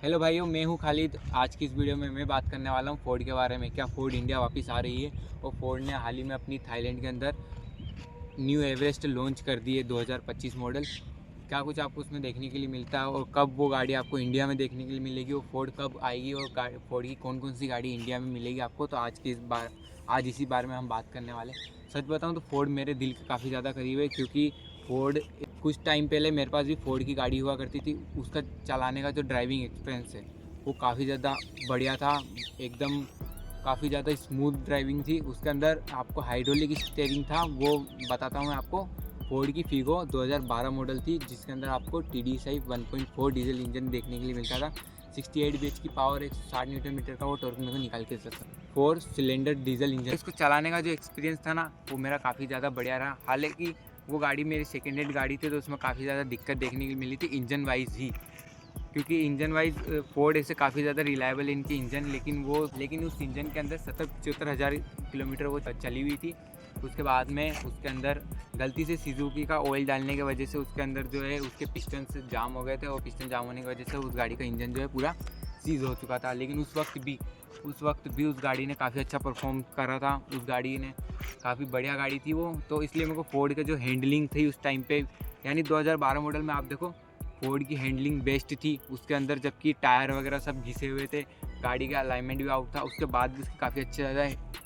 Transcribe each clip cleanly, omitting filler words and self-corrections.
Hello भाइयों, मैं हूं खालिद। आज की इस वीडियो में मैं बात करने वाला हूं फोर्ड के बारे में। क्या फोर्ड इंडिया वापस आ रही है? और फोर्ड ने हाल ही में अपनी थाईलैंड के अंदर न्यू एवरेस्ट लॉन्च कर दी है 2025 मॉडल। क्या कुछ आपको उसमें देखने के लिए मिलता है और कब वो गाड़ी आपको इंडिया में देखने के लिए मिलेगी, और फोर्ड कब आएगी और फोर्ड की कौन कौन सी गाड़ी इंडिया में मिलेगी आपको, तो आज इसी बारे में हम बात करने वाले। सच बताऊं तो फोर्ड मेरे दिल के काफ़ी ज़्यादा करीब है, क्योंकि फोर्ड कुछ टाइम पहले मेरे पास भी फोर्ड की गाड़ी हुआ करती थी। उसका चलाने का जो ड्राइविंग एक्सपीरियंस है वो काफ़ी ज़्यादा बढ़िया था। एकदम काफ़ी ज़्यादा स्मूथ ड्राइविंग थी। उसके अंदर आपको हाइड्रोलिक स्टीयरिंग था। वो बताता हूँ मैं आपको। फोर्ड की फीगो 2012 मॉडल थी, जिसके अंदर आपको TDSI 1.4 डीजल इंजन देखने के लिए मिलता था। 68 bhp की पावर, 160 न्यूटन मीटर का वो टॉर्क मेरे को निकाल के सकता। 4 सिलेंडर डीजल इंजन। इसको चलाने का जो एक्सपीरियंस था ना, वो मेरा काफ़ी ज़्यादा बढ़िया रहा। हालांकि वो गाड़ी मेरी सेकेंड हैंड गाड़ी थी, तो उसमें काफ़ी ज़्यादा दिक्कत देखने को मिली थी इंजन वाइज ही, क्योंकि इंजन वाइज फोर्ड ऐसे काफ़ी ज़्यादा रिलायबल इनकी इंजन, लेकिन उस इंजन के अंदर 70-75 हज़ार किलोमीटर वो चली हुई थी। उसके बाद में उसके अंदर गलती से सुजुकी का ऑयल डालने की वजह से उसके अंदर जो है उसके पिस्टन जाम हो गए थे, और पिस्टन जाम होने की वजह से उस गाड़ी का इंजन जो है पूरा सीज हो चुका था। लेकिन उस वक्त भी उस गाड़ी ने काफ़ी अच्छा परफॉर्म करा था। उस गाड़ी ने काफ़ी बढ़िया गाड़ी थी वो, तो इसलिए मेरे को फोर्ड का जो हैंडलिंग थी उस टाइम पे, यानी 2012 मॉडल में आप देखो फोर्ड की हैंडलिंग बेस्ट थी उसके अंदर। जबकि टायर वगैरह सब घिसे हुए थे, गाड़ी का अलाइनमेंट भी आउट था, उसके बाद भी उसकी काफ़ी अच्छी ज़्यादा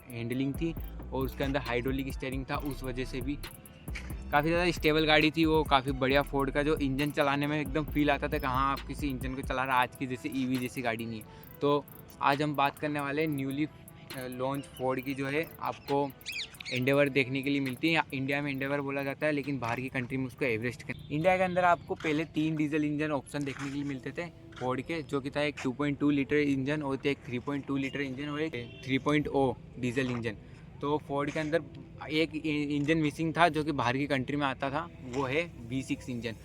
हैंडलिंग थी। और उसके अंदर हाइड्रोलिक स्टीयरिंग था, उस वजह से भी काफ़ी ज़्यादा स्टेबल गाड़ी थी वो। काफ़ी बढ़िया फोर्ड का जो इंजन चलाने में एकदम फील आता था कि हाँ आप किसी इंजन को चला रहा। आज की जैसे EV जैसी गाड़ी नहीं है। तो आज हम बात करने वाले न्यूली लॉन्च फोर्ड की, जो है आपको एंडेवर देखने के लिए मिलती है। इंडिया में एंडेवर बोला जाता है, लेकिन बाहर की कंट्री में उसको एवरेस्ट कहते हैं। इंडिया के अंदर आपको पहले 3 डीजल इंजन ऑप्शन देखने के लिए मिलते थे फोर्ड के, जो कि था एक 2.2 लीटर इंजन, और एक 3.2 लीटर इंजन, और एक 3.0 डीजल इंजन। तो फोर्ड के अंदर एक इंजन मिसिंग था जो कि बाहर की कंट्री में आता था, वो है V6 इंजन।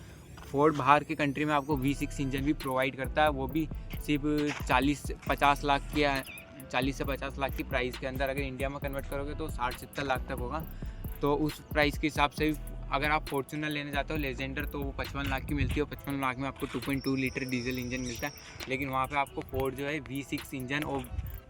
फोर्ड बाहर की कंट्री में आपको V6 इंजन भी प्रोवाइड करता है, वो भी सिर्फ 40-50 लाख की 40 से 50 लाख की प्राइस के अंदर। अगर इंडिया में कन्वर्ट करोगे तो 60-70 लाख तक होगा। तो उस प्राइस के हिसाब से अगर आप फॉर्च्यूनर लेने जाते हो लेजेंडर, तो वो 55 लाख की मिलती है। 55 लाख में आपको 2.2 लीटर डीजल इंजन मिलता है। लेकिन वहाँ पे आपको फोर्ड जो है V6 इंजन, और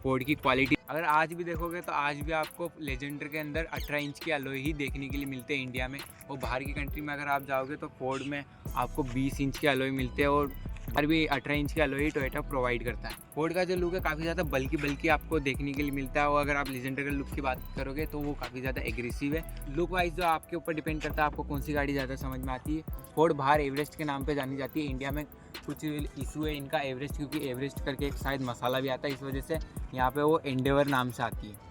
फोर्ड की क्वालिटी अगर आज भी देखोगे तो आज भी आपको लेजेंडर के अंदर 18 इंच के अलॉय ही देखने के लिए मिलते हैं इंडिया में। और बाहर की कंट्री में अगर आप जाओगे तो फोर्ड में आपको 20 इंच के अलॉय मिलते हैं, और हर भी 18 इंच के अलॉय टोयोटा प्रोवाइड करता है। फोर्ड का जो लुक है काफ़ी ज़्यादा बल्कि आपको देखने के लिए मिलता है। और अगर आप लेजेंडर के लुक की बात करोगे तो वो काफ़ी ज़्यादा एग्रेसिव है। लुक वाइज जो आपके ऊपर डिपेंड करता है आपको कौन सी गाड़ी ज़्यादा समझ में आती है। फोर्ड बाहर एवरेस्ट के नाम पे जानी जाती है। इंडिया में कुछ इशू है इनका एवरेस्ट, क्योंकि एवरेस्ट करके एक शायद मसाला भी आता है, इस वजह से यहाँ पे वो एंडेवर नाम से आती है।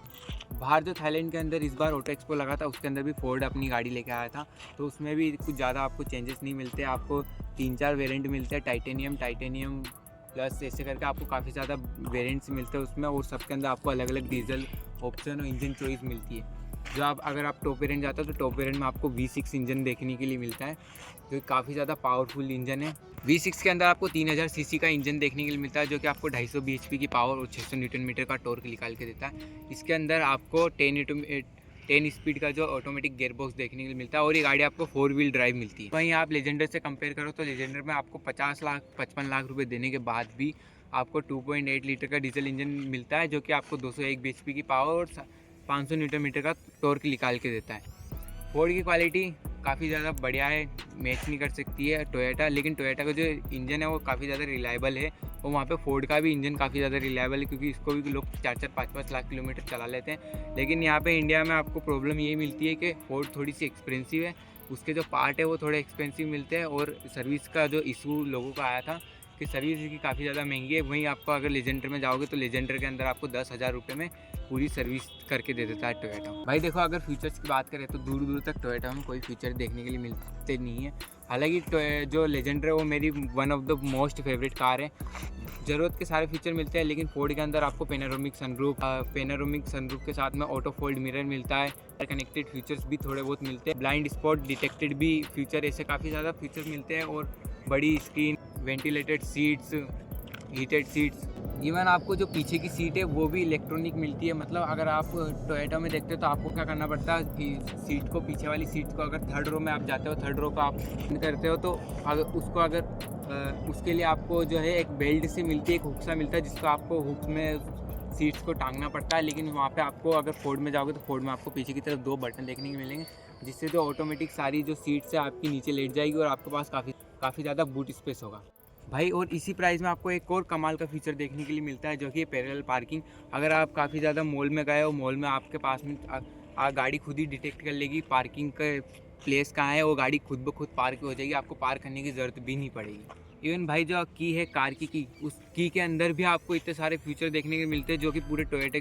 बाहर जो थाईलैंड के अंदर इस बार ऑटो एक्सपो लगा था, उसके अंदर भी फोर्ड अपनी गाड़ी लेके आया था। तो उसमें भी कुछ ज़्यादा आपको चेंजेस नहीं मिलते। आपको 3-4 वेरिएंट मिलते हैं, टाइटेनियम प्लस ऐसे करके आपको काफ़ी ज़्यादा वेरिएंट्स मिलते हैं उसमें। और सबके अंदर आपको अलग अलग डीजल ऑप्शन और इंजन चॉइस मिलती है। जो अगर आप टॉप वेरिएंट जाते हो तो टॉप वेरिएंट में आपको V6 इंजन देखने के लिए मिलता है, जो काफ़ी ज़्यादा पावरफुल इंजन है। V6 के अंदर आपको 3000 सीसी का इंजन देखने के लिए मिलता है, जो कि आपको 250 bhp की पावर और 600 न्यूटन मीटर का टॉर्क निकाल के देता है। इसके अंदर आपको 10 स्पीड का जो ऑटोमेटिक गियर बॉक्स देखने के लिए मिलता है, और ये गाड़ी आपको 4 व्हील ड्राइव मिलती है। वहीं आप लेजेंडर से कंपेयर करो तो लेजेंडर में आपको 55 लाख रुपये देने के बाद भी आपको 2.8 लीटर का डीजल इंजन मिलता है, जो कि आपको 201 bhp की पावर और 500 न्यूटन मीटर का टॉर्क निकाल के देता है। फोर्ड की क्वालिटी काफ़ी ज़्यादा बढ़िया है, मैच नहीं कर सकती है टोयोटा। लेकिन टोयोटा का जो इंजन है वो काफ़ी ज़्यादा रिलायबल है, और वहाँ पे फोर्ड का भी इंजन काफ़ी ज़्यादा रिलायबल है, क्योंकि इसको भी लोग 4-4, 5-5 लाख किलोमीटर चला लेते हैं। लेकिन यहाँ पे इंडिया में आपको प्रॉब्लम यही मिलती है कि फोर्ड थोड़ी सी एक्सपेंसिव है, उसके जो पार्ट है वो थोड़े एक्सपेंसिव मिलते हैं, और सर्विस का जो इशू लोगों का आया था कि सर्विस इसकी काफ़ी ज़्यादा महंगी है। वहीं आपको अगर लेजेंडर में जाओगे तो लेजेंडर के अंदर आपको 10,000 रुपये में पूरी सर्विस करके दे देता है टोयोटा। भाई देखो, अगर फीचर्स की बात करें तो दूर दूर तक टोयोटा में कोई फीचर देखने के लिए मिलते नहीं है। हालांकि जो लेजेंडर है वो मेरी one of the most favourite car है। ज़रूरत के सारे फीचर मिलते हैं, लेकिन फोर्ड के अंदर आपको पेनारोमिक सनरूफ के साथ में ऑटो फोल्ड मिरर मिलता है। कनेक्टेड फीचर्स भी थोड़े बहुत मिलते हैं, ब्लाइंड स्पॉट डिटेक्टेड भी फीचर, ऐसे काफ़ी ज़्यादा फीचर मिलते हैं। और बड़ी screen, ventilated seats, heated seats, even आपको जो पीछे की सीट है वो भी इलेक्ट्रॉनिक मिलती है। मतलब अगर आप टोयोटा में देखते हो तो आपको क्या करना पड़ता है कि सीट को, पीछे वाली सीट को अगर थर्ड रो में आप जाते हो, थर्ड रो को आप करते हो तो अगर उसको अगर उसके लिए आपको जो है एक बेल्ट से मिलती है, एक हुक सा मिलता है जिसको आपको हुक में सीट्स को टांगना पड़ता है। लेकिन वहाँ पे आपको अगर फोर्ड में जाओगे तो फोर्ड में आपको पीछे की तरफ 2 बटन देखने को मिलेंगे, जिससे जो ऑटोमेटिक सारी जो सीट्स है आपकी नीचे लेट जाएगी और आपके पास काफ़ी ज़्यादा बूट स्पेस होगा भाई। और इसी प्राइस में आपको एक और कमाल का फीचर देखने के लिए मिलता है, जो कि पैरेलल पार्किंग। अगर आप काफ़ी ज़्यादा मॉल में गए हो, मॉल में आपके पास में गाड़ी खुद ही डिटेक्ट कर लेगी पार्किंग का प्लेस कहाँ है, वो गाड़ी खुद ब खुद पार्क हो जाएगी, आपको पार्क करने की ज़रूरत भी नहीं पड़ेगी। इवन भाई जो की है कार की, उस की के अंदर भी आपको इतने सारे फीचर देखने को मिलते हैं जो कि पूरे टोयोटा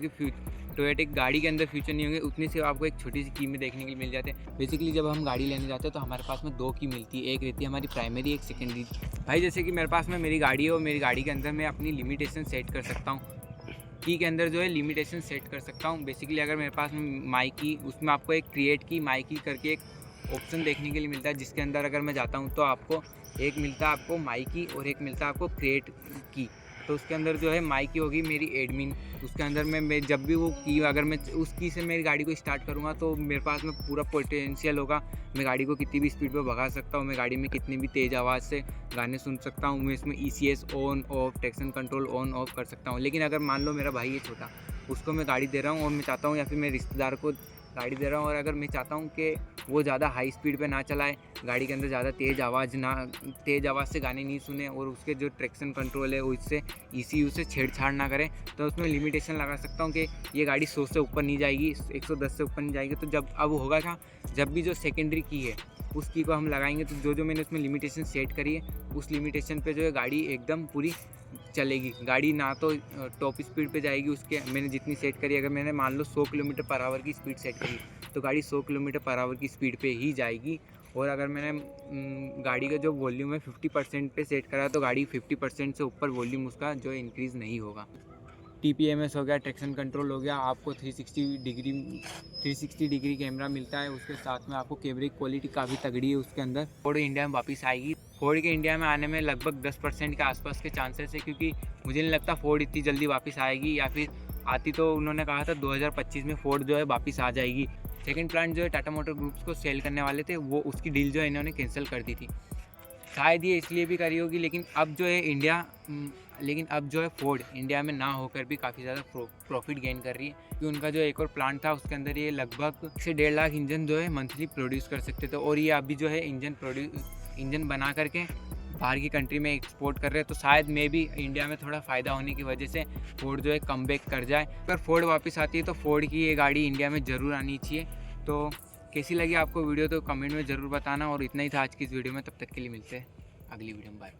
की गाड़ी के अंदर फीचर नहीं होंगे, उतने से आपको एक छोटी सी की में देखने के लिए मिल जाते हैं। बेसिकली जब हम गाड़ी लेने जाते हैं तो हमारे पास में 2 की मिलती है, एक रहती है हमारी प्राइमरी, एक सेकेंडरी। भाई जैसे कि मेरे पास में मेरी गाड़ी है और मेरी गाड़ी के अंदर मैं अपनी लिमिटेशन सेट कर सकता हूँ, की के अंदर जो है लिमिटेशन सेट कर सकता हूँ। बेसिकली अगर मेरे पास में माई की, उसमें आपको एक क्रिएट की माई की करके एक ऑप्शन देखने के लिए मिलता है, जिसके अंदर अगर मैं जाता हूँ तो आपको एक मिलता है आपको माई की और एक मिलता है आपको क्रिएट की। तो उसके अंदर जो है माई की होगी मेरी एडमिन, उसके अंदर मैं जब भी वो की, अगर मैं उस की से मेरी गाड़ी को स्टार्ट करूँगा तो मेरे पास में पूरा पोटेंशियल होगा, मैं गाड़ी को कितनी भी स्पीड पे भगा सकता हूँ, मैं गाड़ी में कितनी भी तेज़ आवाज़ से गाने सुन सकता हूँ, मैं इसमें ECS on off, traction control on off कर सकता हूँ। लेकिन अगर मान लो मेरा भाई है छोटा, उसको मैं गाड़ी दे रहा हूँ और मैं चाहता हूँ, या फिर मैं रिश्तेदार को गाड़ी दे रहा हूँ और अगर मैं चाहता हूँ कि वो ज़्यादा हाई स्पीड पे ना चलाए, गाड़ी के अंदर ज़्यादा तेज़ आवाज़ से गाने नहीं सुने और उसके जो ट्रैक्शन कंट्रोल है उससे ECU से छेड़छाड़ ना करें, तो उसमें लिमिटेशन लगा सकता हूँ कि ये गाड़ी 100 से ऊपर नहीं जाएगी, 110 से ऊपर नहीं जाएगी। तो जब अब होगा क्या, जब भी जो सेकेंडरी की है उस की को हम लगाएंगे तो जो मैंने उसमें लिमिटेशन सेट करी है, उस लिमिटेशन पे जो है गाड़ी एकदम पूरी चलेगी। गाड़ी ना तो टॉप स्पीड पे जाएगी, उसके मैंने जितनी सेट करी, अगर मैंने मान लो 100 किलोमीटर पर आवर की स्पीड सेट करी तो गाड़ी 100 किलोमीटर पर आवर की स्पीड पे ही जाएगी। और अगर मैंने गाड़ी का जो वॉल्यूम है 50% पे सेट करा तो गाड़ी 50% से ऊपर वॉल्यूम उसका जो इंक्रीज़ नहीं होगा। TPMS हो गया, ट्रैक्शन कंट्रोल हो गया, आपको 360 डिग्री कैमरा मिलता है, उसके साथ में आपको कैमरे की क्वालिटी काफ़ी तगड़ी है उसके अंदर। फोर्ड इंडिया में वापस आएगी, फोर्ड के इंडिया में आने में लगभग 10% के आसपास के चांसेस है, क्योंकि मुझे नहीं लगता फोर्ड इतनी जल्दी वापस आएगी, या फिर आती तो उन्होंने कहा था 2025 में फोर्ड जो है वापस आ जाएगी। सेकंड प्लांट जो है टाटा मोटर ग्रुप्स को सेल करने वाले थे, वो उसकी डील जो है इन्होंने कैंसिल कर दी थी, शायद ये इसलिए भी करी होगी। लेकिन अब जो है फोर्ड इंडिया में ना होकर भी काफ़ी ज़्यादा प्रॉफिट गेन कर रही है, क्योंकि उनका जो एक और प्लांट था उसके अंदर ये लगभग 1 से 1.5 लाख इंजन जो है मंथली प्रोड्यूस कर सकते थे, और ये अभी जो है इंजन बना करके बाहर की कंट्री में एक्सपोर्ट कर रहे हैं। तो शायद मे भी इंडिया में थोड़ा फ़ायदा होने की वजह से फोर्ड जो है कम बैक कर जाए। अगर फोर्ड वापस आती है तो फोर्ड की ये गाड़ी इंडिया में ज़रूर आनी चाहिए। तो कैसी लगी आपको वीडियो तो कमेंट में ज़रूर बताना, और इतना ही था आज की इस वीडियो में। तब तक के लिए मिलते हैं अगली वीडियो में, बाय।